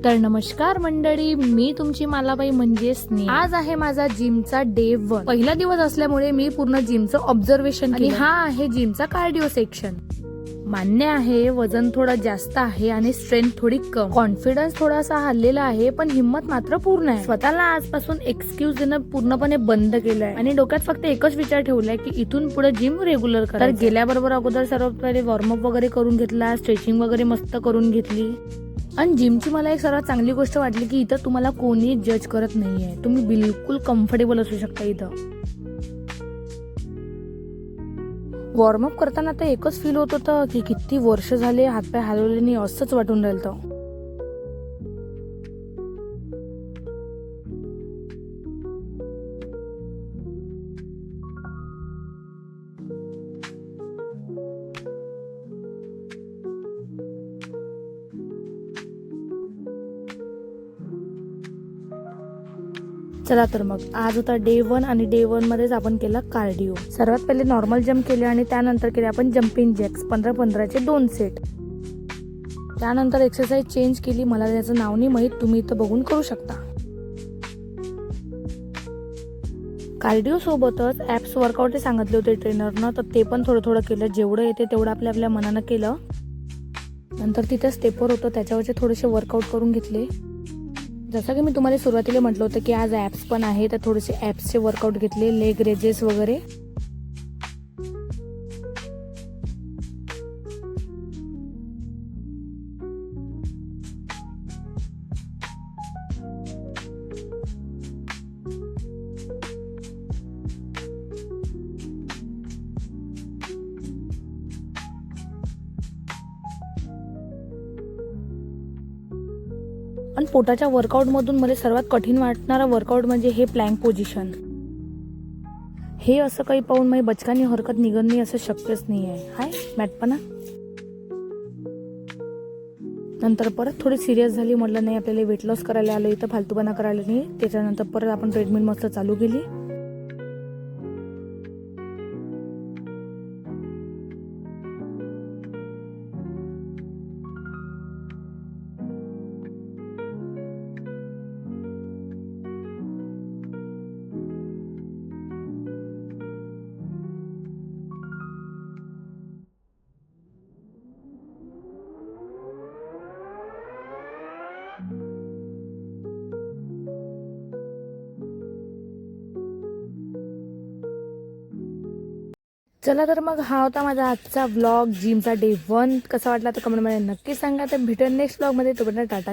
तर नमस्कार मंडळी, मी तुमची मालाबाई म्हणजे स्नेह। आज आहे माझा जिमचा डे 1। पहिला दिवस असल्यामुळे मी पूर्ण जिमचं ऑब्झर्वेशन केलं। हा आहे जिमचा कार्डिओ सेक्शन। मान्य आहे, वजन थोडं जास्त आहे आणि स्ट्रेंथ थोडी कम, कॉन्फिडन्स थोडासा हल्लेला आहे, पण हिम्मत मात्र पूर्ण आहे। स्वतःला आजपासून एक्सक्यूज देणं पूर्णपणे बंद केलंय आणि डोक्यात फक्त एकच विचार ठेवलाय की इथून पुढे जिम रेग्युलर करायचं। तर गेल्याबरोबर अगोदर सर्वात पहिले वॉर्मअप वगैरे करून घेतला, स्ट्रेचिंग वगैरे मस्त करून घेतली। आणि जिमची मला एक सर्वात चांगली गोष्ट वाटली की इथं तुम्हाला कोणी जज करत नाहीये, तुम्ही बिलकुल कम्फर्टेबल असू शकता इथं। वॉर्मअप करताना तर एकच फील होत होतं की किती वर्ष झाले हातपाय हलवले नाही असंच वाटून राहिलं। चला तर मग आज होता डे 1 आणि डे 1 मध्येच आपण केला कार्डिओ। सर्वात पहिले नॉर्मल जम्प केले आणि त्यानंतर केले आपण जम्पिंग जॅक्स 15-15चे 2 सेट। त्यानंतर एक्सरसाइज चेंज केली, मला त्याचं नाव नाही माहित, तुम्ही इथं बघून करू शकता। कार्डिओ सोबतच ऍप्स वर्कआउट सांगितले होते ट्रेनरनं, तर ते पण थोडं थोडं केलं, जेवढं येते तेवढं आपल्या मनानं केलं। नंतर तिथं स्टेपर होतं, त्याच्यावरचे थोडेसे वर्कआउट करून घेतले। जसं की मी तुम्हाला सुरुवातीला म्हटलं होतं की आज ऍप्स पण आहे, तर थोडेसे ऍप्सचे वर्कआउट घेतले, लेग रेजेस वगैरे। आणि पोटाच्या वर्कआउट मधून मला सर्वात कठीण वाटणारा वर्कआउट म्हणजे हे प्लँक पोझिशन। हे असं काही पाहून माझी बचकानी हरकत निघणे असं शक्यच नाही आहे। हाय मॅटपणा। नंतर परत थोडी सिरियस झाली, म्हटलं नाही आपल्याला वेट लॉस करायला आलो, इथं फालतूपणा करायला नाही। त्याच्यानंतर परत आपण ट्रेडमिल मस्त चालू केली। चला तर मग हा होता माझा आजचा व्लॉग, जिमचा डे 1। कसा वाटला तर कमेंट मध्ये नक्की सांगा। तर भेटूया नेक्स्ट व्लॉग मध्ये, तोपर्यंत टाटा।